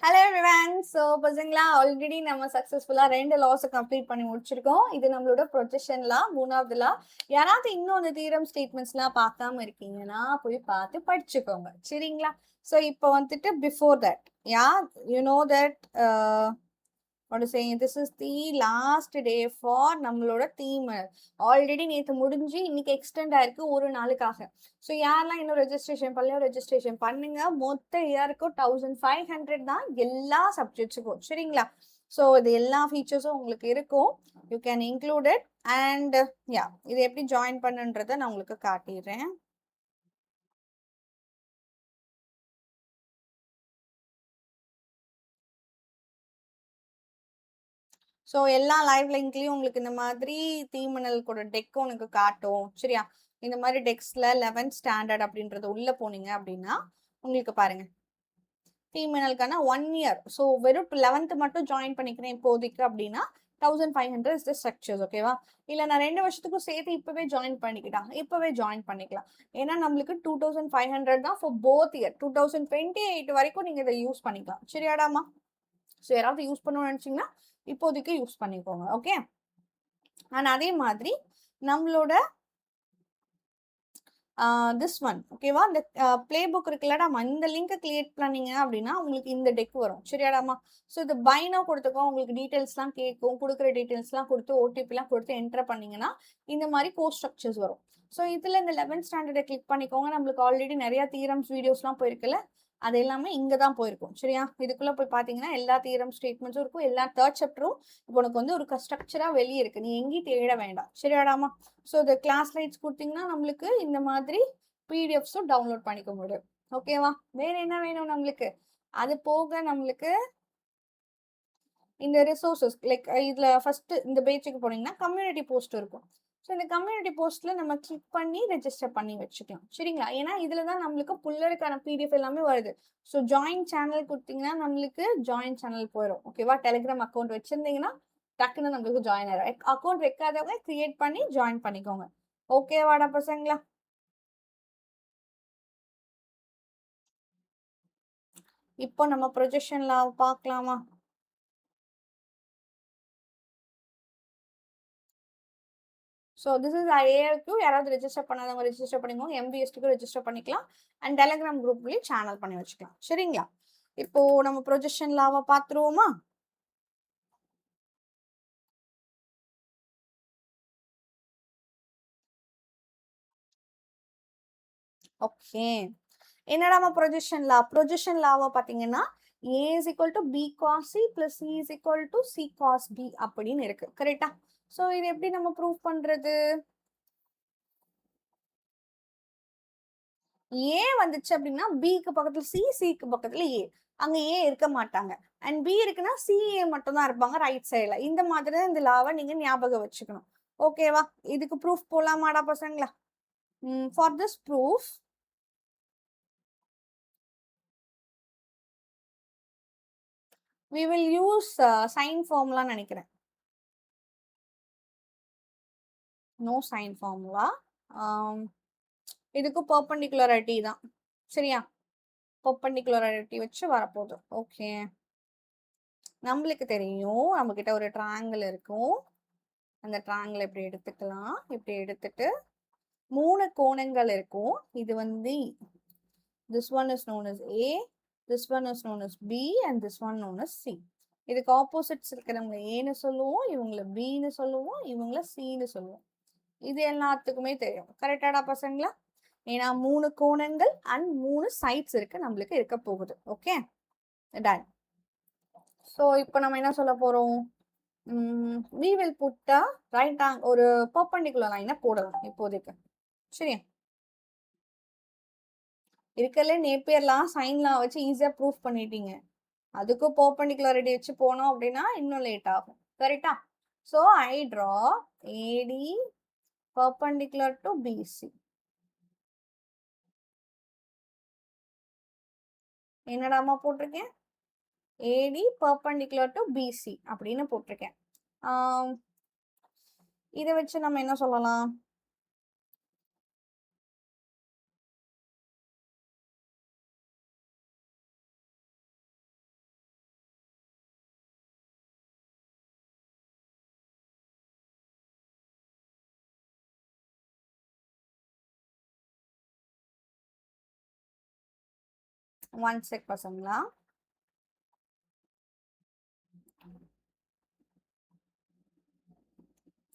Hello everyone. So பசங்களா already நம்ம சக்ஸஸ்ஃபுல்லாக 2 லாஸை கம்ப்ளீட் பண்ணி முடிச்சிருக்கோம். இது நம்மளோட ப்ரொஜெக்ஷன் லா, 3வது லா. யாராவது இன்னும் அந்த தியரம் ஸ்டேட்மெண்ட்ஸ்லாம் பார்க்காம இருக்கீங்கன்னா போய் பார்த்து படிச்சுக்கோங்க, சரிங்களா? ஸோ இப்போ வந்துட்டு before that, yeah you know that what to say, this is the last day for நம்மளோட தீம். ஆல்ரெடி நேற்று முடிஞ்சு இன்னைக்கு எக்ஸ்டெண்ட் ஆயிருக்கு ஒரு நாளுக்காக. ஸோ யாரெல்லாம் இன்னும் ரெஜிஸ்ட்ரேஷன் பண்ணலையோ ரெஜிஸ்ட்ரேஷன் பண்ணுங்க. மொத்த இயருக்கும் 1500 தான் எல்லா சப்ஜெக்ட்ஸுக்கும், சரிங்களா? ஸோ இது எல்லா ஃபீச்சர்ஸும் உங்களுக்கு இருக்கும். You can include it. And yeah, இது எப்படி ஜாயின் பண்ணுன்றதை நான் உங்களுக்கு காட்டிடுறேன். ஸோ எல்லா லைவ் லிங்க்லையும் உங்களுக்கு இந்த மாதிரி தீமணல் கூட டெக் உனக்கு காட்டும், சரியா? இந்த மாதிரி டெக்ஸ்ட்ல 11th ஸ்டாண்டர்ட் அப்படின்றது உள்ள போனீங்க அப்படின்னா உங்களுக்கு பாருங்க, தீமணலுக்கான 1 இயர். ஸோ வெறும் 11th மட்டும் ஜாயின் பண்ணிக்கிறேன் இப்போதைக்கு அப்படின்னா 1500 இஸ் த ஸ்ட்ரக்சர்ஸ், ஓகேவா? இல்லை நான் 2 வருஷத்துக்கும் சேர்த்து இப்பவே ஜாயின் பண்ணிக்கிட்டாங்க, இப்பவே ஜாயின் பண்ணிக்கலாம். ஏன்னா நம்மளுக்கு 2500 தான் ஃபார் போத் இயர். 2028 வரைக்கும் நீங்க இதை யூஸ் பண்ணிக்கலாம், சரியாடாமா? ஸோ யாராவது யூஸ் பண்ணணும்னு நினைச்சீங்கன்னா இப்போதைக்கு யூஸ் பண்ணிக்கோங்க, ஓகே? அண்ட் அதே மாதிரி நம்மளோட திஸ் ஒன், ஓகேவா? இந்த பிளே புக் இருக்குல்லடாமா, இந்த லிங்கை கிரியேட் பண்ணீங்க அப்படின்னா உங்களுக்கு இந்த டெக் வரும், சரியாடாமா? ஸோ இது பைனோ கொடுத்துக்கோ, உங்களுக்கு டீட்டெயில்ஸ்லாம் கேட்கும். கொடுக்குற டீட்டெயில்ஸ்லாம் கொடுத்து ஓடிபிலாம் கொடுத்து என்டர் பண்ணீங்கன்னா இந்த மாதிரி கோர்ஸ் ஸ்ட்ரக்சர்ஸ் வரும். ஸோ இதில் இந்த 11th ஸ்டாண்டர்டை கிளிக் பண்ணிக்கோங்க. நம்மளுக்கு ஆல்ரெடி நிறைய தியரம்ஸ் வீடியோஸ்லாம் போயிருக்குல்ல, அது எல்லாமே இங்கே தான் போயிருக்கும், சரியா? இதுக்குள்ளே போய் பார்த்தீங்கன்னா எல்லா தியரம் ஸ்டேட்மெண்ட்ஸும் இருக்கும். எல்லா 3rd சாப்டரும் இப்போ உனக்கு வந்து ஒரு ஸ்ட்ரக்சராக வெளியே இருக்குது, நீ எங்கேயும் தேட வேண்டாம், சரியாடாமா? ஸோ இந்த கிளாஸ் லைட்ஸ் கொடுத்தீங்கன்னா நம்மளுக்கு இந்த மாதிரி பிடிஎஃப்ஸும் டவுன்லோட் பண்ணிக்க முடியும், ஓகேவா? வேற என்ன வேணும் நம்மளுக்கு? அது போக நம்மளுக்கு இந்த ரிசோர்ஸஸ் லைக் இதில் ஃபர்ஸ்ட் இந்த பேஜுக்கு போனீங்கன்னா கம்யூனிட்டி போஸ்ட் இருக்கும். ஸோ இந்த கம்யூனிட்டி போஸ்ட்ல நம்ம கிளிக் பண்ணி ரெஜிஸ்டர் பண்ணி வச்சுக்கலாம், சரிங்களா? ஏன்னா இதுல தான் நம்மளுக்கு புல்லருக்கான பிடிஎஃப் எல்லாமே வருது. ஸோ ஜாயின் சேனல் கொடுத்தீங்கன்னா நம்மளுக்கு ஜாயின் சேனல் போயிடும், ஓகேவா? டெலிகிராம் அக்கௌண்ட் வச்சிருந்தீங்கன்னா டக்குன்னு நம்மளுக்கு ஜாயின் ஆயிடும். அக்கௌண்ட் வைக்காதவங்க கிரியேட் பண்ணி ஜாயின் பண்ணிக்கோங்க, ஓகேவாடா பசங்களா? இப்போ நம்ம ப்ரொஜெக்ஷன்ல பார்க்கலாமா? ஸோ திஸ் இஸ் ஐஏஆர்க்கு. யாராவது ரெஜிஸ்டர் பண்ணாதவங்க ரெஜிஸ்டர் பண்ணிக்கோங்க. எம்பிஎஸ்டிக்கு ரெஜிஸ்டர் பண்ணிக்கலாம். அண்ட் டெலிகிராம் குரூப்லேயும் சேனல் பண்ணி வச்சுக்கலாம், சரிங்களா? இப்போ நம்ம ப்ரொஜெக்ஷன் லாவை பார்த்துருவோமா? ஓகே, என்னடா நம்ம ப்ரொஜெக்ஷன் லாவை பார்த்தீங்கன்னா A is equal to B cos C plus C is equal to C cos B அப்படின்னு இருக்கு, கரெக்டா? ஸோ இது எப்படி நம்ம ப்ரூவ் பண்றது? ஏ வந்துச்சு அப்படின்னா பிக்கு பக்கத்துல சி, சிக்கு பக்கத்துல ஏ. அங்க ஏ இருக்க மாட்டாங்க. அண்ட் பி இருக்குன்னா சி ஏ மட்டும் தான் இருப்பாங்க ரைட் சைடுல. இந்த மாதிரி தான் இந்த லாவை நீங்க ஞாபகம் வச்சுக்கணும், ஓகேவா? இதுக்கு ப்ரூஃப் போலாமாடா பசங்களா? For this proof we will use sine ஃபார்முலான்னு நினைக்கிறேன். No sine formula. இதுக்கு பர்பண்டிகுலரிட்டி தான், சரியா? பர்பண்டிகுலரிட்டி வச்சு வரப்போகுது, ஓகே? நம்மளுக்கு தெரியும் நம்ம கிட்ட ஒரு ட்ரையாங்கிள் இருக்கும். அந்த ட்ரையாங்கிள் இப்படி எடுத்துக்கலாம். இப்படி எடுத்துட்டு 3 கோணங்கள் இருக்கும். இது வந்து this one is known as A, this one is known as B and this one known as C. இதுக்கு ஆப்போசிட்ஸ் இருக்கிறவங்க ஏன்னு சொல்லுவோம், இவங்கள பின்னு சொல்லுவோம், இவங்கள சின்னு சொல்லுவோம். இது எல்லாத்துக்குமே தெரியும், கரெக்டாடா பசங்களா? ஏன்னா 3 கோணங்கள் அண்ட் 3 சைட்ஸ் இருக்கு நம்மளுக்கு இருக்க போகுது, ஓகே? டன். ஸோ இப்போ நம்ம என்ன சொல்ல போறோம்? we will put a right ஒரு perpendicular line போடலாம் இப்போதைக்கு, சரியா? இருக்கல நேப்பியர்லாம் சைன்லாம் வச்சு ஈஸியா ப்ரூஃப் பண்ணிட்டீங்க. அதுக்கும் பர்பண்டிகுலாரிட்டி வச்சு போனோம் அப்படின்னா இன்னும் லேட் ஆகும், கரெக்டா? So I draw AD perpendicular to BC. என்னடாமா போட்டிருக்கேன்? ஏடி perpendicular to BC அப்படின்னு போட்டிருக்கேன். இதை வச்சு நம்ம என்ன சொல்லலாம்? ஒன் செக் பசங்களா.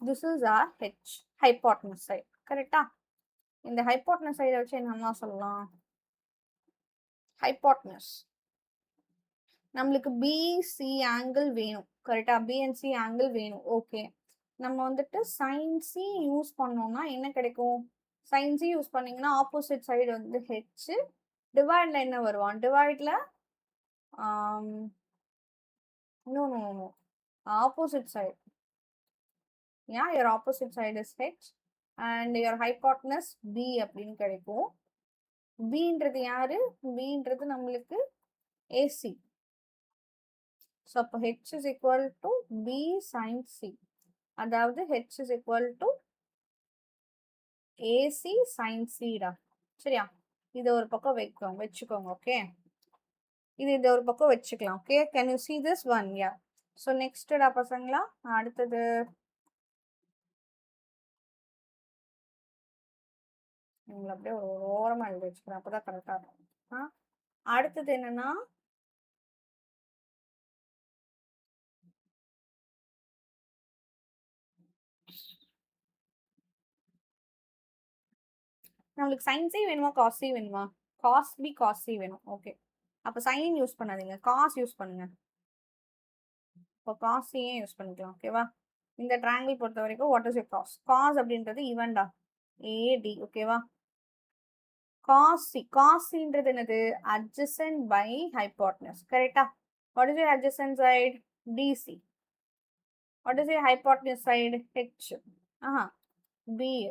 This is our H, hypotenuse side. கரெக்டா? இந்த hypotenuse side வச்சு என்னமா சொல்லலாம்? hypotenuse. நம்மளுக்கு BC ஆங்கிள் வேணும். கரெக்டா? B and C ஆங்கிள் வேணும். ஓகே. நம்ம வந்துட்டு sin C யூஸ் பண்ணோம்னா என்ன கிடைக்கும்? sin C யூஸ் பண்ணீங்கன்னா ஆப்போசிட் சைடு வந்து H. டிவைட்ல என்ன வருவான்? டிவைட்ல no, no, no. Opposite side. Yeah, your opposite side is H and your hypotenuse B அப்படின்னு கிடைக்கும். Bன்றது யாரு? Bன்றது நம்மளுக்கு AC. So, அப்போ H is equal to B sin C. அதாவது H is equal to AC sin C டா. சரியா? இதை ஒரு பக்கம் வச்சுக்கோங்க. ஓகே, இது ஒரு பக்கம் வச்சுக்கலாம். Okay, can you see this one? Yeah. So, next டா பசங்களா, அடுத்தது உங்களை அப்படியே ஒரு ஓரமாக எழுதி வச்சுக்கிறேன். அப்போதான் கரெக்டாக இருக்கும். அடுத்தது என்னன்னா நம்மளுக்கு sin C வேணுமா cos C வேணுமா? cos B cos C வேணும். ஓகே, அப்போ sin யூஸ் பண்ணாதீங்க, cos யூஸ் பண்ணுங்க. இப்போ cos C யூஸ் பண்ணிக்கலாம். ஓகேவா? இந்த ட்ராங்கிள் பொறுத்த வரைக்கும் what is your cos? cos அப்படின்றது ஈவன்டா, AD. ஓகேவா? cos Cன்றது என்னது? adjacent by hypotenuse. கரெக்டா? what is your adjacent side? DC. what is your hypotenuse side? H. B.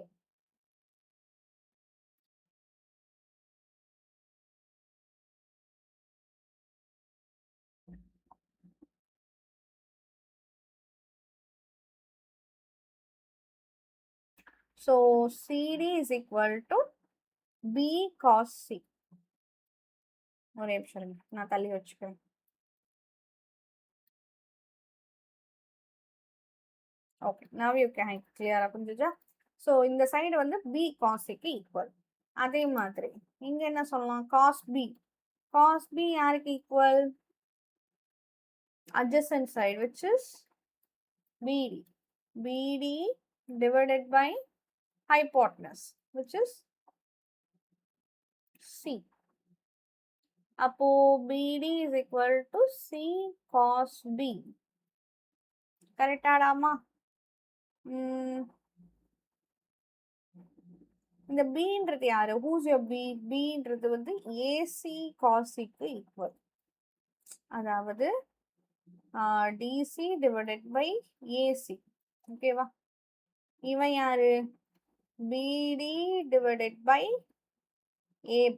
So, CD is equal to B cos C. ஒரே நிமிஷம் நான் தள்ளி வச்சுக்கிறேன். Okay, now you can clear புரிஞ்சுச்சா? So இந்த side வந்து B cos Cக்கு ஈக்குவல். அதே மாதிரி இங்க என்ன சொல்லலாம்? cos B. cos B யாருக்கு equal? adjacent side which is BD. BD divided by hypotenuse which is C. அப்போ BD is equal to C cos B. கரெக்டாடாமா? இந்த Bன்றது யாரு? who's your B? Bன்றது வந்து AC cos Cக்கு ஈக்குவல். அதாவது DC divided by AC. ஓகேவா? இவன் யாரு? BD divided by AB.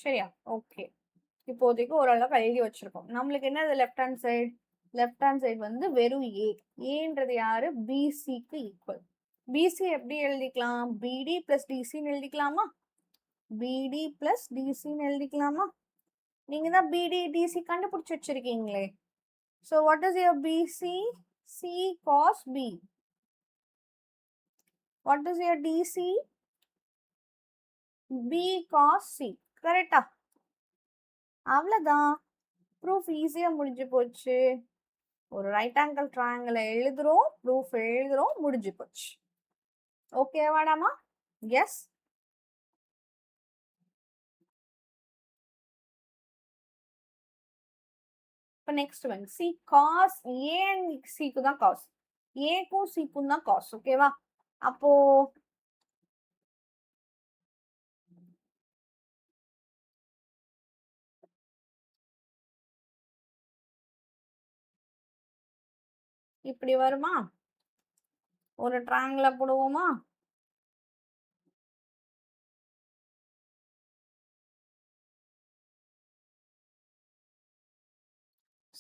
சரியா? ஓகே, இப்போதைக்கு ஓரளவுக்கு எழுதி வச்சிருக்கோம். நம்மளுக்கு என்னது left hand side? Left hand side வந்து வெறும் ஏன்றது யாரு? BCக்கு ஈக்குவல். BC எப்படி எழுதிக்கலாம்? BD பிளஸ் DCன்னு எழுதிக்கலாமா? BD பிளஸ் DCன்னு எழுதிக்கலாமா? நீங்க தான் BD DC கண்டுபிடிச்சு வச்சிருக்கீங்களே. So what is your BC? C cos B. What is your DC? B cos C. கரெக்டா? அவ்வளோதான், ப்ரூஃப் ஈஸியாக முடிஞ்சு போச்சு. ஒரு ரைட் ஆங்கிள் ட்ரையாங்கிளை எழுதுறோம், ப்ரூஃப் எழுதுறோம், முடிஞ்சு போச்சு. ஓகேவாடாமா? எஸ். இப்போ next one C cos. A and சிக்கு தான் காஸ், ஏக்கும் சிக்கும் தான் காஸ். ஓகேவா? அப்போ இப்படி வருமா? ஒரு ட்ரையாங்கிள போடுவோமா?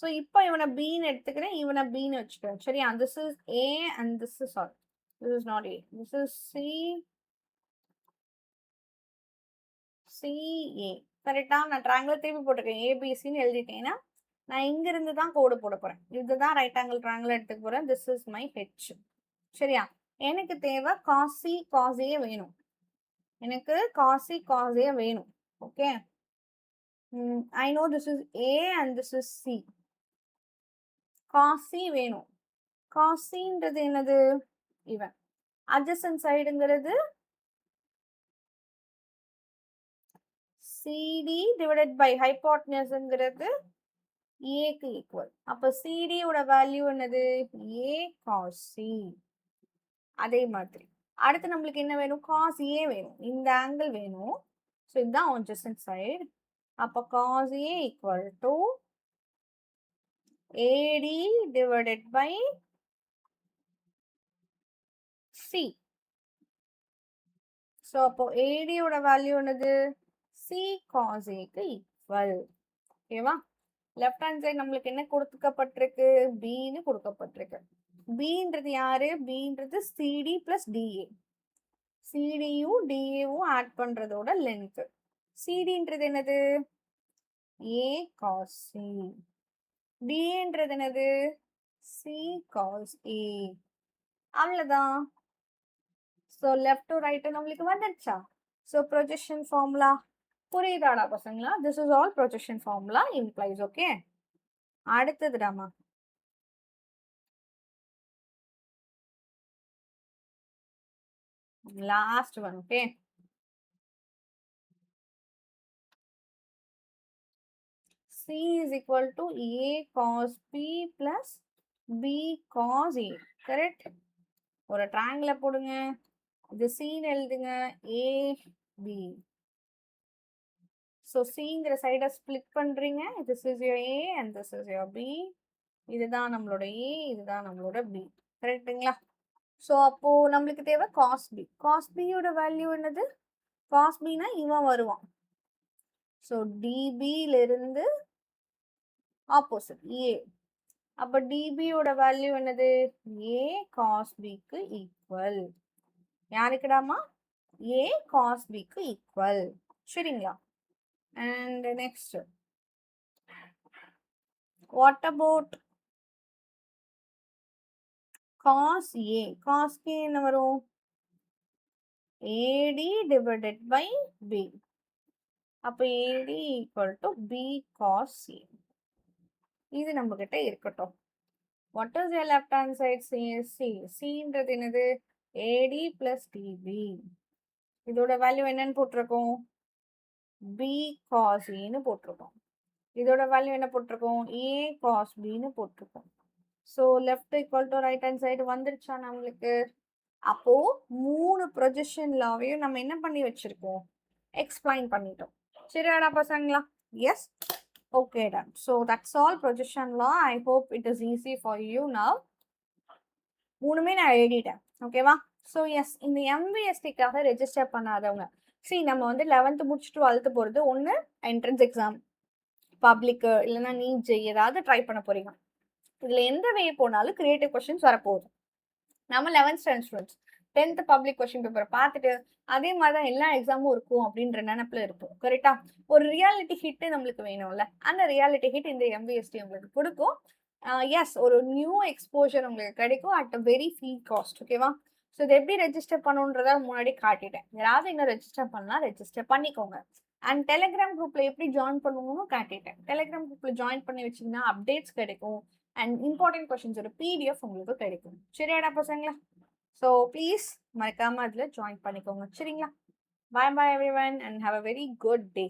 ஸோ இப்போ இவனை பின்னு எடுத்துக்கிறேன், இவனை பின்னு வச்சுக்கிறேன். சரியா? This is A and this is sorry, this is not a, this is CA. கரெக்டா? நான் ட்ரையாங்கிள் திருப்பி போட்டிருக்கேன், ஏபிசின்னு எழுதிட்டேன்னா நான் இங்கிருந்து தான் கோடு போட போறேன். இதுதான் ரைட் ஆங்கிள் ட்ரையாங்கிள் எடுத்துக்க போறேன். This is my H. சரியா? எனக்கு தேவை காசி காசே வேணும். எனக்கு காசி காசே வேணும். Okay, I know this is A and this is C. Cos C வேணும். Cos Cன்றது என்னது? இவன். adjacent sideங்கிறது CD divided by hypotenuseங்கிறது Aக்கு equal. அப்ப CD ஓட வேல்யூ என்னது? A cos C. அதே மாதிரி அடுத்து நம்மளுக்கு என்ன வேணும்? cos A வேணும். இந்த ஆங்கிள் வேணும். ஸோ இதுதான் adjacent side. அப்ப cos A equal to AD divided by C. So அப்போ AD ஓட வேல்யூ என்னது? C cos Aக்கு ஈக்குவல். ஓகேவா? லெஃப்ட் ஹேண்ட் சைடு நம்மளுக்கு என்ன கொடுக்கப்பட்டிருக்கு? Bன்னு கொடுக்கப்பட்டிருக்கு. Bன்றது யாரு? Bன்றது CD பிளஸ் DA. CDயும் DAவும் ஆட் பண்றதோட லென்த். CDன்றது என்னது? A cos C. DAன்றது என்னது? C cos A. அவ்வளவுதான். ஸோ லெஃப்ட் டு ரைட் நம்மளுக்கு வந்துடுச்சா? ஸோ ப்ரொஜெக்ஷன் ஃபார்முலா புரியுதாடா பசங்களா? This is all projection formula implies. Okay, அடுத்ததுடாமா last one. Okay, C is equal to A cos B plus B cos A. Correct? ஒரு ட்ரையாங்கிள போடுங்க. இது scene எழுதுங்க. A B. ஸோ சிங்கிற சைடை ஸ்பிளிட் பண்றீங்க. This is your A and this is your B. இதுதான் நம்மளோட A, இதுதான் நம்மளோட B. கரெக்டுங்களா? ஸோ அப்போ நம்மளுக்கு தேவை காஸ் பி. காஸ் பியோட வேல்யூ என்னது? காஸ் பினா இவன் வருவான். ஸோ டிபியில இருந்து ஆப்போசிட் ஏ. அப்போ டிபியோட வேல்யூ என்னது? ஏ காஸ் பிக்கு ஈக்குவல். யாருக்குடாமா? ஏ காஸ் பிக்கு ஈக்குவல். சரிங்களா? And next, what about cos A? cos K என்ன வரும்? AD divided by B. அப்ப AD equal to B cos C. இது நம்ம கிட்ட இருக்கட்டும். What is your left hand side? C. Cன்றது என்னது? AD plus DB. இதோட வேல்யூ என்னன்னு போட்டிருக்கோம்? B cos Aன்னு போட்டிருக்கோம். இதோட வேல்யூ என்ன போட்டிருக்கோம்? A cos Bன்னு போட்டிருக்கோம். So left equal to right hand side வந்துருச்சா நம்மளுக்கு? அப்போ 3 ப்ரொஜெக்ஷன் லாவையும் நம்ம என்ன பண்ணி வச்சிருக்கோம்? எக்ஸ்பிளைன் பண்ணிட்டோம். சரியாடா பசங்களா? Yes, okay done. So that's all projection law. I hope it is easy for you now. 3மே நான் எழுதிட்டேன். ஓகேவா? ஸோ எஸ், இந்த MVSTக்காக ரெஜிஸ்டர் பண்ணாதவங்க, சரி நம்ம வந்து 11th முடிச்சுட்டு 12th போகிறது, ஒன்று என்ட்ரன்ஸ் எக்ஸாம், பப்ளிக்கு, இல்லைன்னா நீட் ஜெய் ஏதாவது ட்ரை பண்ண போறீங்க. இதுல எந்த வே போனாலும் கிரியேட்டிவ் கொஸ்டின்ஸ் வரப்போகுது. நம்ம 11th standard students 10th public question பேப்பரை பார்த்துட்டு அதே மாதிரி தான் எல்லா எக்ஸாமும் இருக்கும் அப்படின்ற நினைப்புல இருப்போம். கரெக்டா? ஒரு ரியாலிட்டி ஹிட் நம்மளுக்கு வேணும்ல. அந்த ரியாலிட்டி ஹிட் இந்த MVST உங்களுக்கு கொடுக்கும். எஸ், ஒரு நியூ எக்ஸ்போஜர் உங்களுக்கு கிடைக்கும் at a very free cost. ஓகேவா? ஸோ இது எப்படி ரெஜிஸ்டர் பண்ணணுன்றத முன்னாடி காட்டிட்டேன். யாராவது இன்னும் ரெஜிஸ்டர் பண்ணலாம், ரெஜிஸ்டர் பண்ணிக்கோங்க. அண்ட் டெலிகிராம் குரூப்ல எப்படி ஜாயின் பண்ணணும்னு காட்டிட்டேன். டெலிகிராம் குரூப்ல ஜாயின் பண்ணி வச்சிங்கன்னா அப்டேட்ஸ் கிடைக்கும் அண்ட் இம்பார்ட்டன்ட் கொஸ்டின்ஸோட PDF உங்களுக்கு கிடைக்கும். சரியாடா பசங்களா? ஸோ ப்ளீஸ் மறக்காம அதில் ஜாயின் பண்ணிக்கோங்க. சரிங்களா? Bye bye everyone and have a very good day.